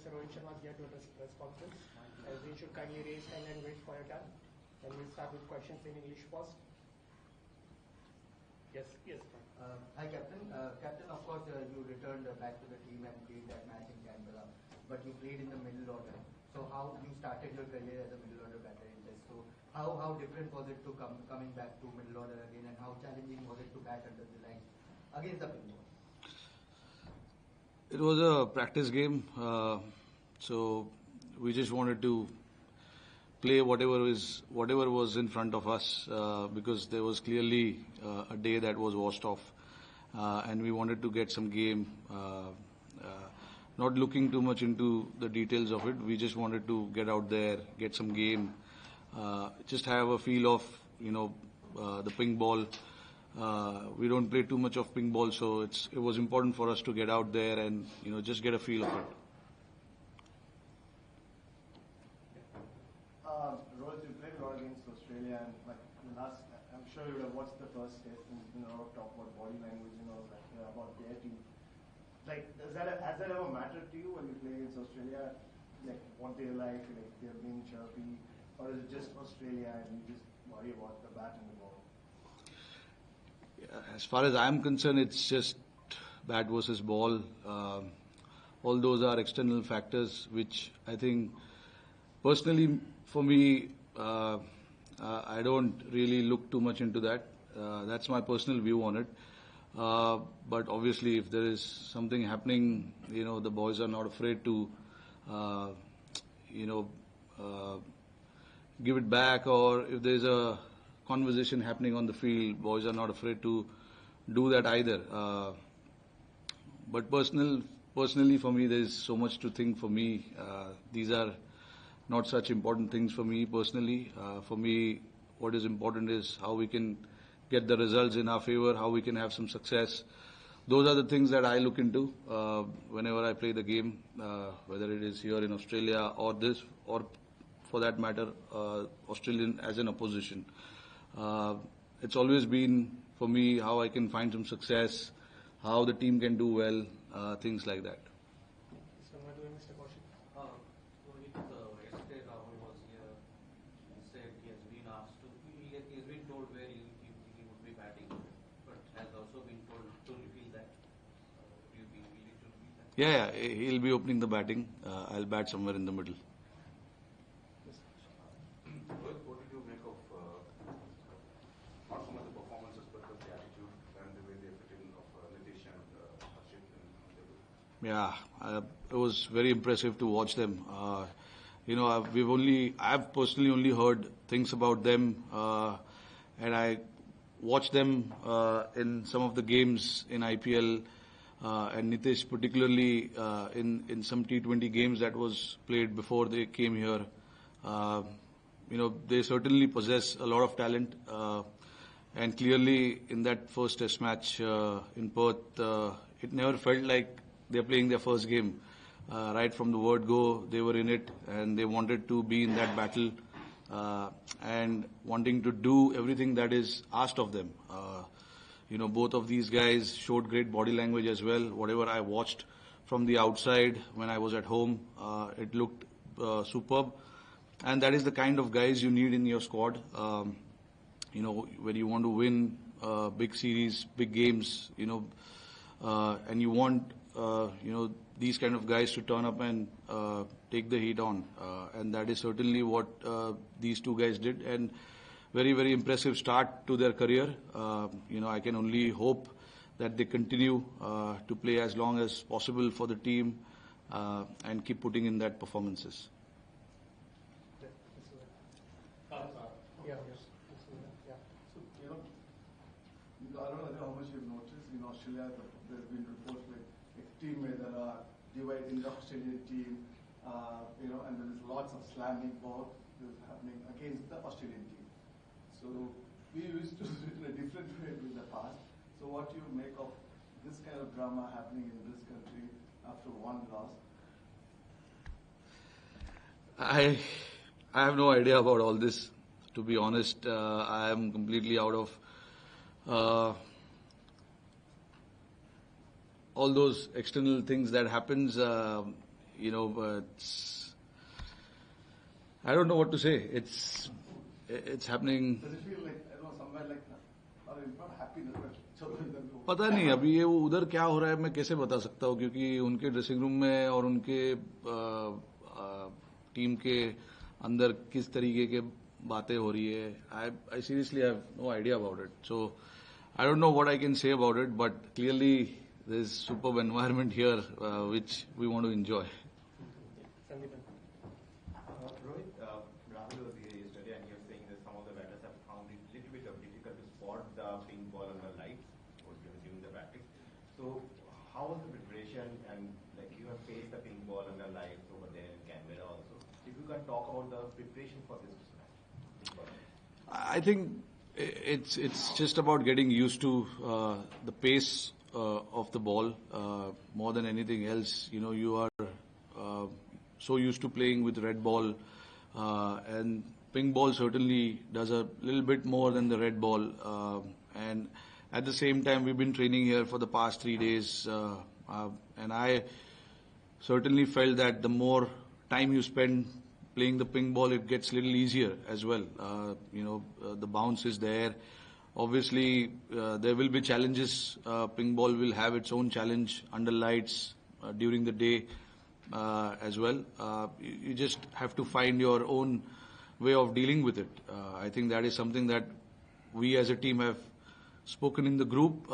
Mr. Rohit Sharma is here to address press conference. We should kindly raise hand and wait for your turn. And we'll start with questions in English first. Yes. Hi, Captain. Captain, of course, you returned back to the team and played that match in Canberra, but you played in the middle order. So how you started your career as a middle order batter in Test? So how different was it to coming back to middle order again, and how challenging was it to bat under the line against the pin ball? It was a practice game, so we just wanted to play whatever was in front of us, because there was clearly a day that was washed off, and we wanted to get some game. Not looking too much into the details of it, we just wanted to get out there, get some game, just have a feel of the ping ball. We don't play too much of ping ball, so it was important for us to get out there and just get a feel of it. Rohit, you played a lot against Australia, and I'm sure you would have watched the first test and talk about body language, about their team. Has that ever mattered to you when you play against Australia? Like what they're like they're being chirpy, or is it just Australia and you just worry about the bat and the ball? As far as I'm concerned, it's just bat versus ball. All those are external factors, which I think, personally, for me, I don't really look too much into that. That's my personal view on it. But obviously, if there is something happening, the boys are not afraid to, give it back, or if there's a conversation happening on the field, boys are not afraid to do that either. But personally for me, there's so much to think for me. These are not such important things for me personally. For me, what is important is how we can get the results in our favor, how we can have some success. Those are the things that I look into whenever I play the game, whether it is here in Australia or for that matter, Australian as an opposition. It's always been, for me, how I can find some success, how the team can do well, things like that. Mr. Kaushik. Yesterday Rahul was here. He said he has been asked to, he's been told where he would be batting, but has also been told to reveal that. Would you be willing to reveal that? Yeah, he'll be opening the batting. I'll bat somewhere in the middle. What did you make of not so much the performances, but the attitude and the way they fit in of Nitish and Harshit and Devu? Yeah, it was very impressive to watch them. I've personally only heard things about them, and I watched them in some of the games in IPL, and Nitish particularly in some T20 games that was played before they came here. They certainly possess a lot of talent, and clearly in that first Test match in Perth, it never felt like they're playing their first game. Right from the word go, they were in it, and they wanted to be in that battle, and wanting to do everything that is asked of them. Both of these guys showed great body language as well. Whatever I watched from the outside when I was at home, it looked superb. And that is the kind of guys you need in your squad. When you want to win big series, big games, and you want, these kind of guys to turn up and take the heat on. And that is certainly what these two guys did. And very, very impressive start to their career. I can only hope that they continue to play as long as possible for the team and keep putting in that performances. I don't know how much you've noticed in Australia, there's been reports team where there are divides in the Australian team, and there's lots of slamming both happening against the Australian team. So we used to do it in a different way in the past. So what do you make of this kind of drama happening in this country after one loss? I have no idea about all this. To be honest, I am completely out of all those external things that happens. I don't know what to say. It's happening. Does it feel like, I don't know, somewhere like, or it's not happiness, but chalo idhar ko. पता नहीं अभी ये वो उधर क्या हो रहा है मैं कैसे बता सकता हूँ क्योंकि उनके ड्रेसिंग रूम में और उनके टीम के अंदर किस तरीके के बातें हो रही है I seriously have no idea about it so I don't know what I can say about it but clearly there is superb environment here which we want to enjoy Sandeep. Rohit, Rahul was here yesterday and he was saying that some of the batters have found it a little bit difficult to spot the pink ball under lights or during the practice. So, how was the preparation and like you have faced the pink ball under lights over there in Canberra also. If you can talk about the preparation for this match. I think it's just about getting used to the pace of the ball more than anything else. You are so used to playing with red ball, and pink ball certainly does a little bit more than the red ball. And at the same time, we've been training here for the past 3 days, and I certainly felt that the more time you spend playing the pink ball, it gets a little easier as well. The bounce is there. Obviously, there will be challenges. Pink ball will have its own challenge under lights during the day as well. You just have to find your own way of dealing with it. I think that is something that we as a team have spoken in the group,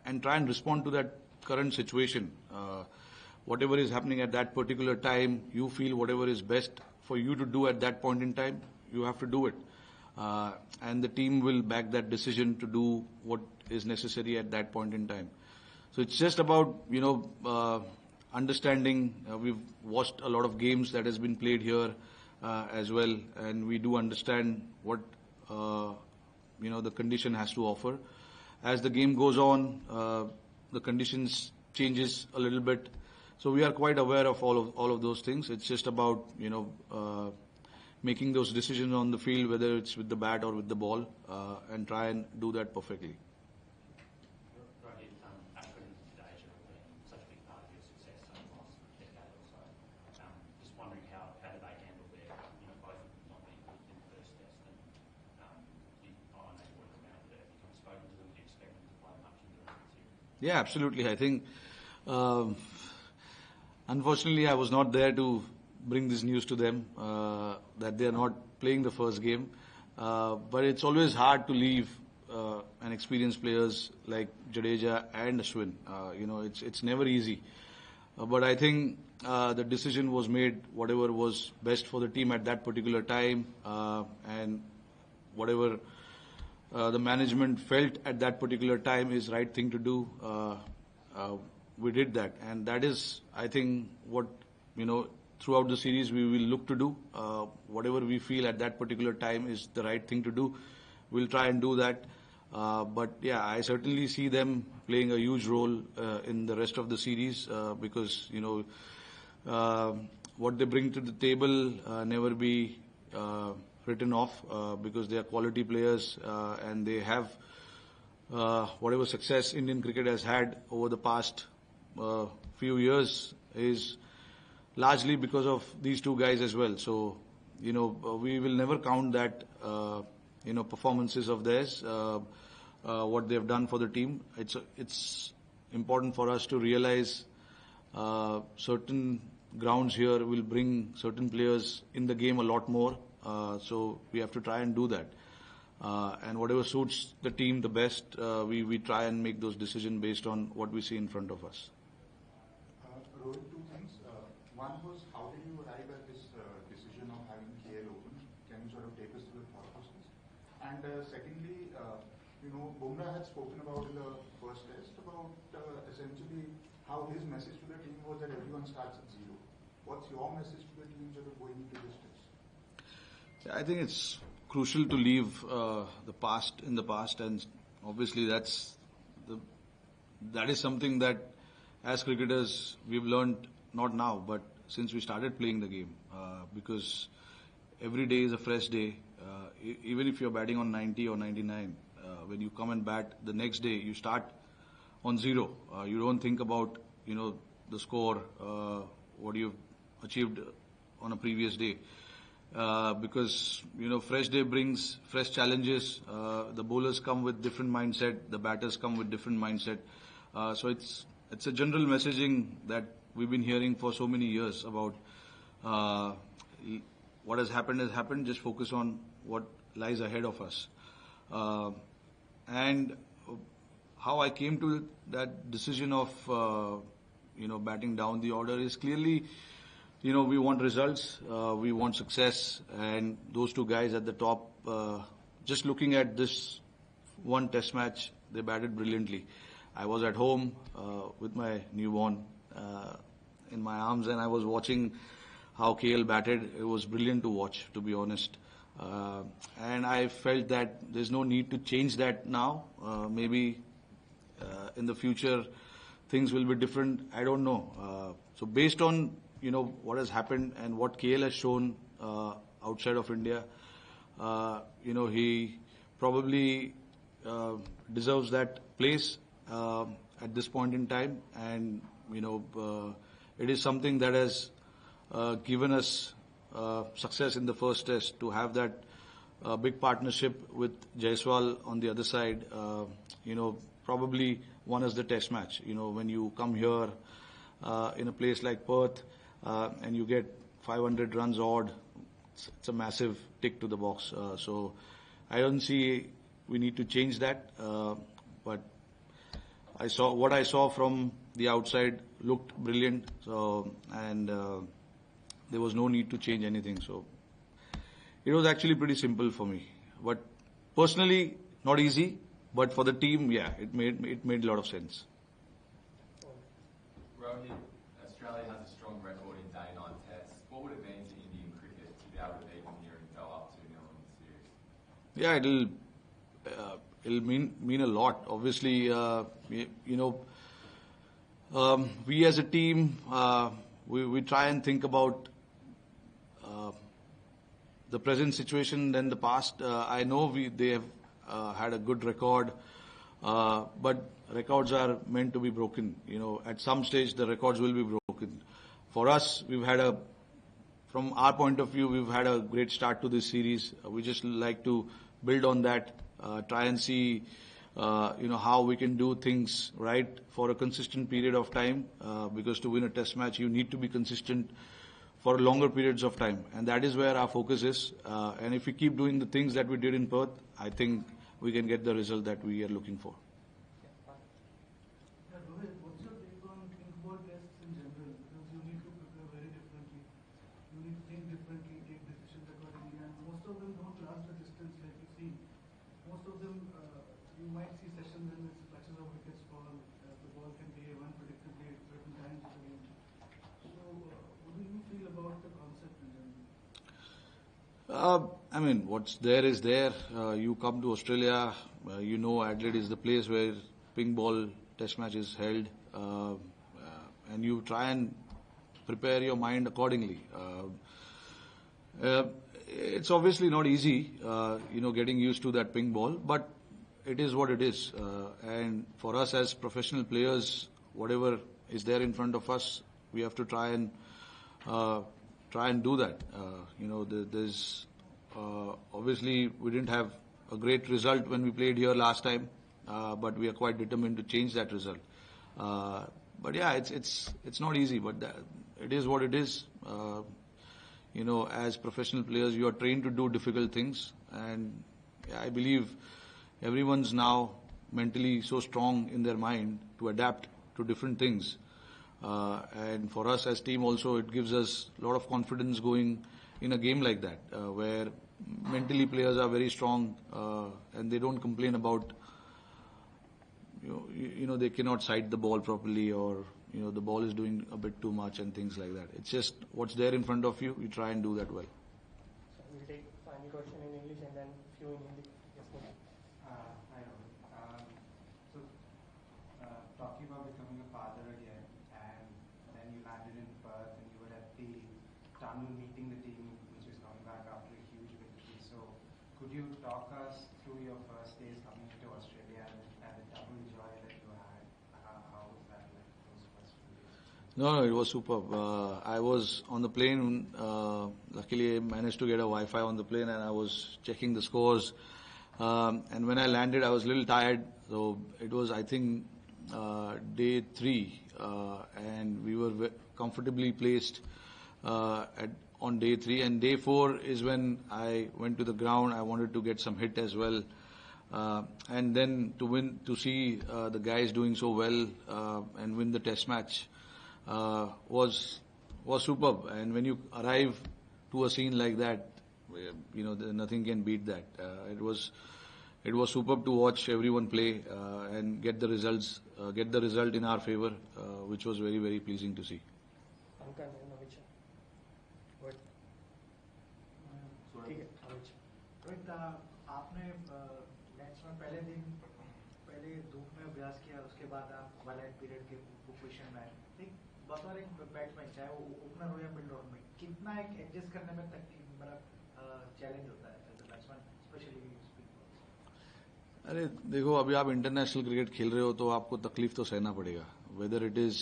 and try and respond to that current situation. Whatever is happening at that particular time, you feel whatever is best for you to do at that point in time, you have to do it. And the team will back that decision to do what is necessary at that point in time. So it's just about, understanding. We've watched a lot of games that has been played here as well, and we do understand what, the condition has to offer. As the game goes on, the conditions changes a little bit. So we are quite aware of all of those things. It's just about, making those decisions on the field, whether it's with the bat or with the ball, and try and do that perfectly. Rohit, Ashwin and Jadeja have been such a big part of your success over the last decade or so. Just wondering how did they handle their, both of them not being good in the first test, and I know you were around there. Have you spoken to them? Do you expect them to play much in the rest of the series? Yeah, absolutely. I think, unfortunately, I was not there to bring this news to them that they are not playing the first game. But it's always hard to leave an experienced players like Jadeja and Ashwin. It's never easy. But I think the decision was made, whatever was best for the team at that particular time, and whatever the management felt at that particular time is right thing to do. We did that, and that is, I think, what throughout the series we will look to do. Whatever we feel at that particular time is the right thing to do, we'll try and do that. But yeah, I certainly see them playing a huge role in the rest of the series because what they bring to the table never be written off because they are quality players and they have whatever success Indian cricket has had over the past few years is largely because of these two guys as well. So, we will never count that, performances of theirs, what they've done for the team. It's important for us to realize certain grounds here will bring certain players in the game a lot more. So we have to try and do that. And whatever suits the team the best, we try and make those decisions based on what we see in front of us. Rohit, two things. One was, how did you arrive at this decision of having KL open? Can you sort of take us through the thought process? And secondly, Bumrah had spoken about in the first test about essentially how his message to the team was that everyone starts at zero. What's your message to the team sort of going into this test? I think it's crucial to leave the past in the past, and obviously that is something that as cricketers we've learned, not now, but since we started playing the game, because every day is a fresh day. Even if you're batting on 90 or 99, when you come and bat the next day, you start on zero. You don't think about the score, what you've achieved on a previous day. Because, fresh day brings fresh challenges. The bowlers come with different mindset, the batters come with different mindset. So it's a general messaging that we've been hearing for so many years about what has happened, just focus on what lies ahead of us. And how I came to that decision of, batting down the order is clearly, we want results, we want success, and those two guys at the top, just looking at this one test match, they batted brilliantly. I was at home with my newborn in my arms, and I was watching how KL batted. It was brilliant to watch, to be honest. And I felt that there's no need to change that now. Maybe in the future things will be different. I don't know. So based on what has happened and what KL has shown outside of India, he probably deserves that place at this point in time. And it is something that has given us success in the first test, to have that big partnership with Jaiswal on the other side. Probably won us the test match. When you come here in a place like Perth and you get 500 runs odd, it's a massive tick to the box. So I don't see we need to change that. But what I saw from the outside looked brilliant. So there was no need to change anything. So it was actually pretty simple for me. But personally, not easy. But for the team, yeah, it made a lot of sense. Rohit, Australia has a strong record in day-night tests. What would it mean to Indian cricket to be able to beat them here and go up 2-0 in the series? Yeah, it'll mean a lot. Obviously, we as a team, we try and think about the present situation than the past. I know they have had a good record, but records are meant to be broken. At some stage the records will be broken. For us, from our point of view, we've had a great start to this series. We just like to build on that, try and see, how we can do things right for a consistent period of time. Because to win a test match, you need to be consistent for longer periods of time, and that is where our focus is. And if we keep doing the things that we did in Perth, I think we can get the result that we are looking for. Rohit, what's your take on pink ball tests in general? Because you need to prepare very differently. You need to think differently, take decisions accordingly, and most of them don't last the distance like you see. Most of them, you might see sessions in which patches of wickets fall, the ball can behave unpredictably at certain times of the game. So, what do you feel about the concept in general? What's there is there. You come to Australia, Adelaide is the place where pink ball test match is held, and you try and prepare your mind accordingly. It's obviously not easy, getting used to that pink ball, but it is what it is. And for us as professional players, whatever is there in front of us, we have to try and do that. There's obviously we didn't have a great result when we played here last time, but we are quite determined to change that result. But yeah, it's not easy, but it is what it is. As professional players, you are trained to do difficult things, and I believe everyone's now mentally so strong in their mind to adapt to different things. And for us as team also, it gives us a lot of confidence going in a game like that, where mentally players are very strong, and they don't complain about, they cannot sight the ball properly, or, the ball is doing a bit too much and things like that. It's just what's there in front of you, you try and do that well. So we'll take final question in English and then few in Hindi. Yes, sir. Hi, Rohit. Talking about becoming a father again, and then you landed in Perth and you were at the tunnel meeting the team, which is coming back after a huge victory. So could you talk us through your first days coming into Australia and the double joy that you had? How was that like, those first few days? No, it was superb. I was on the plane. Luckily, I managed to get a Wi-Fi on the plane, and I was checking the scores. And when I landed, I was a little tired. So it was, I think, day 3, and we were comfortably placed on day 3. And day 4 is when I went to the ground. I wanted to get some hit as well. And then to see the guys doing so well and win the test match was superb. And when you arrive to a scene like that, nothing can beat that. It was superb to watch everyone play and get the result in our favor, which was very, very pleasing to see. Rohit, आपने match में पहले धूप में अभ्यास किया, उसके बाद आप वाइल्ड पीरियड के पोजीशन में आए। बतौर एक बैट्समैन, चाहे वो ओपनर हो या मिड ऑर्डर में, कितना एक एडजस्ट करने में चैलेंज होता है as a batsman, specially spin balls? अरे देखो, अभी आप इंटरनेशनल क्रिकेट खेल रहे हो तो आपको तकलीफ तो सहना पड़ेगा, whether it is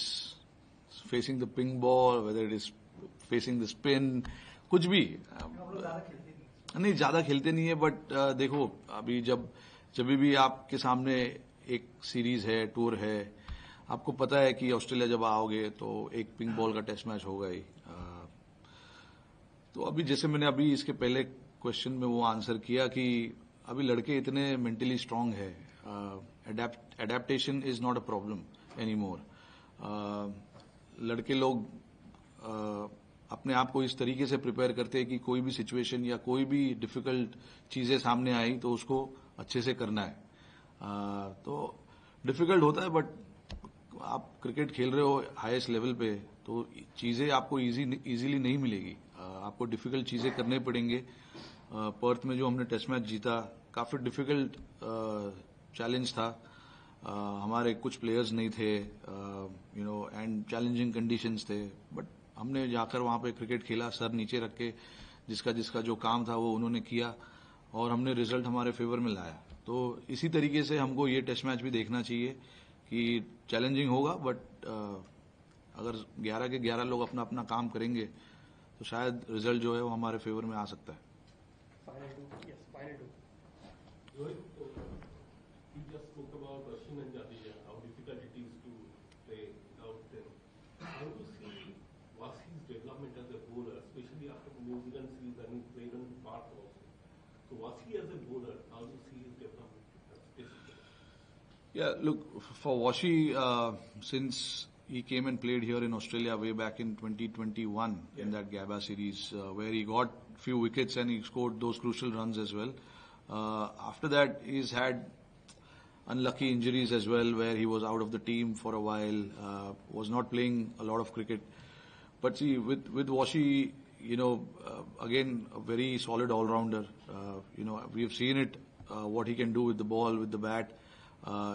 facing the pink ball, whether it is facing the spin, कुछ भी। नहीं, ज्यादा खेलते नहीं है, बट देखो अभी जब भी आपके सामने एक सीरीज है, टूर है, आपको पता है कि ऑस्ट्रेलिया जब आओगे तो एक पिंक बॉल का टेस्ट मैच होगा ही। तो अभी जैसे मैंने अभी इसके पहले क्वेश्चन में वो आंसर किया कि अभी लड़के इतने मेंटली स्ट्रांग है, adaptation is not a problem any more. लड़के लोग अपने आप को इस तरीके से प्रिपेयर करते हैं कि कोई भी सिचुएशन या कोई भी डिफिकल्ट चीजें सामने आई तो उसको अच्छे से करना है। तो डिफिकल्ट होता है, बट आप क्रिकेट खेल रहे हो हाईएस्ट लेवल पे, तो चीजें आपको इजीली नहीं मिलेगी, आपको डिफिकल्ट चीजें करने पड़ेंगे। पर्थ में जो हमने टेस्ट मैच जीता, काफी डिफिकल्ट चैलेंज था। हमारे कुछ प्लेयर्स नहीं थे, एंड चैलेंजिंग कंडीशंस थे, बट हमने जाकर वहां पे क्रिकेट खेला, सर नीचे रख के, जिसका जो काम था वो उन्होंने किया, और हमने रिजल्ट हमारे फेवर में लाया। तो इसी तरीके से हमको ये टेस्ट मैच भी देखना चाहिए कि चैलेंजिंग होगा, बट अगर 11 के 11 लोग अपना अपना काम करेंगे तो शायद रिजल्ट जो है वो हमारे फेवर में आ सकता है। New Zealand series and he played on Perth also. So was he as a bowler? How do you see his development? Yeah, look, for Washi, since he came and played here in Australia way back in 2021 in that Gabba series, where he got few wickets and he scored those crucial runs as well. After that, he's had unlucky injuries as well, where he was out of the team for a while, was not playing a lot of cricket. But see, with Washi, again, a very solid all-rounder. We've seen it, what he can do with the ball, with the bat.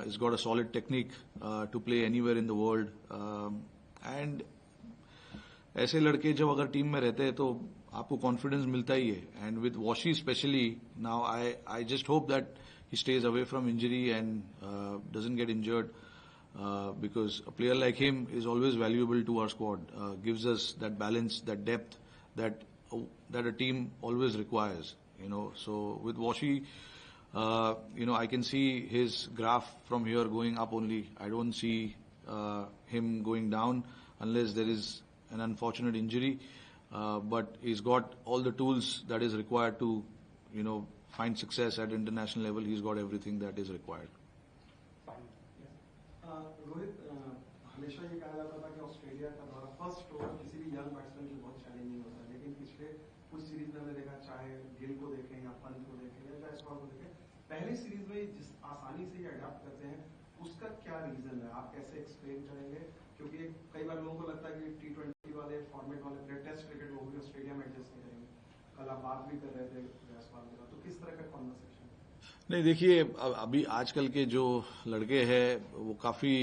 He's got a solid technique to play anywhere in the world. And ऐसे लड़के जब अगर team में रहते हैं तो आपको confidence मिलता ही है. And with Washi especially, now I just hope that he stays away from injury and doesn't get injured. Because a player like him is always valuable to our squad. Gives us that balance, that depth that a team always requires. So with Washi, I can see his graph from here going up only. I don't see him going down unless there is an unfortunate injury. But he's got all the tools that is required to, find success at international level. He's got everything that is required. Rohit, हमेशा ये कहा जाता था कि Australia का दौरा first over किसी भी यंग बैट्समैन के लिए बहुत चैलेंजिंग होता है, लेकिन पिछले कुछ सीरीज में हमने देखा, चाहे गिल को देखें या पंत को देखें या जायसवाल को देखें, पहली सीरीज में जिस आसानी से ये अडॉप्ट करते हैं, उसका क्या रीजन है? आप कैसे एक्सप्लेन करेंगे? क्योंकि कई बार लोगों को लगता है कि T20 वाले फॉर्मेट वाले प्लेयर टेस्ट क्रिकेट वो भी ऑस्ट्रेलिया में एडजस्ट नहीं करेंगे। कल आप बात भी कर रहे थे जायसवाल के साथ, तो किस तरह का कॉन्वर्सेशन? नहीं, देखिए, अभी आजकल के जो लड़के हैं वो काफी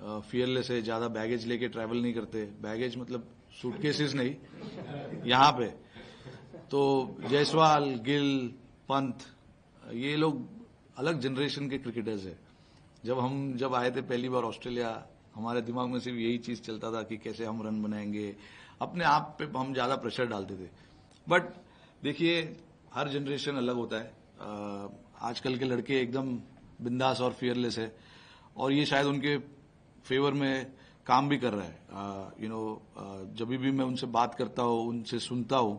फियरलेस है, ज्यादा बैगेज लेके ट्रैवल नहीं करते। बैगेज मतलब सूटकेसेस नहीं, यहाँ पे तो जायसवाल, गिल, पंत, ये लोग अलग जनरेशन के क्रिकेटर्स है। जब आए थे पहली बार ऑस्ट्रेलिया, हमारे दिमाग में सिर्फ यही चीज चलता था कि कैसे हम रन बनाएंगे, अपने आप पे हम ज्यादा प्रेशर डालते थे। बट देखिए हर जनरेशन अलग होता है। आजकल के लड़के एकदम बिंदास और फियरलेस है, और ये शायद उनके फेवर में काम भी कर रहा है। जब भी मैं उनसे बात करता हूँ, उनसे सुनता हूँ,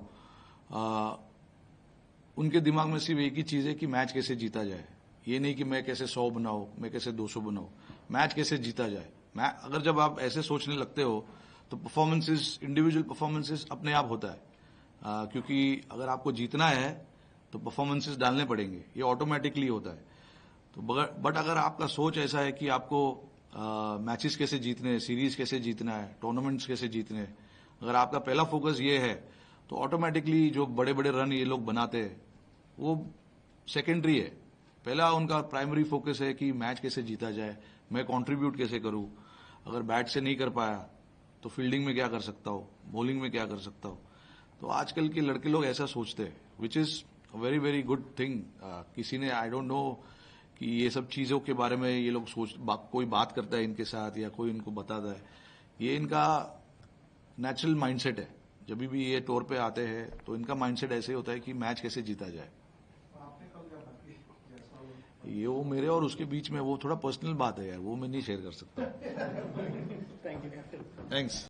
उनके दिमाग में सिर्फ एक ही चीज है कि मैच कैसे जीता जाए। ये नहीं कि मैं कैसे 100 बनाऊं, मैं कैसे 200 बनाऊं, मैच कैसे जीता जाए। अगर जब आप ऐसे सोचने लगते हो तो परफॉर्मेंसेस, इंडिविजुअल परफॉर्मेंसेस अपने आप होता है, क्योंकि अगर आपको जीतना है तो परफॉर्मेंसेस डालने पड़ेंगे, ये ऑटोमेटिकली होता है। तो बट अगर आपका सोच ऐसा है कि आपको मैचेस कैसे जीतने हैं, सीरीज कैसे जीतना है, टूर्नामेंट्स कैसे जीतने हैं, अगर आपका पहला फोकस ये है तो ऑटोमेटिकली जो बड़े बड़े रन ये लोग बनाते हैं वो सेकेंडरी है। पहला उनका प्राइमरी फोकस है कि मैच कैसे जीता जाए, मैं कंट्रीब्यूट कैसे करूं, अगर बैट से नहीं कर पाया तो फील्डिंग में क्या कर सकता हूं, बॉलिंग में क्या कर सकता हूं। तो आजकल के लड़के लोग ऐसा सोचते हैं, which is very very good thing. किसी ने, आई डोंट नो कि ये सब चीजों के बारे में ये लोग कोई बात करता है इनके साथ या कोई इनको बताता है, ये इनका नेचुरल माइंडसेट है। जब भी ये टूर पे आते हैं तो इनका माइंडसेट ऐसे होता है कि मैच कैसे जीता जाए। ये वो मेरे और उसके बीच में वो थोड़ा पर्सनल बात है यार, वो मैं नहीं शेयर कर सकता। Thank you captain. थैंक्स।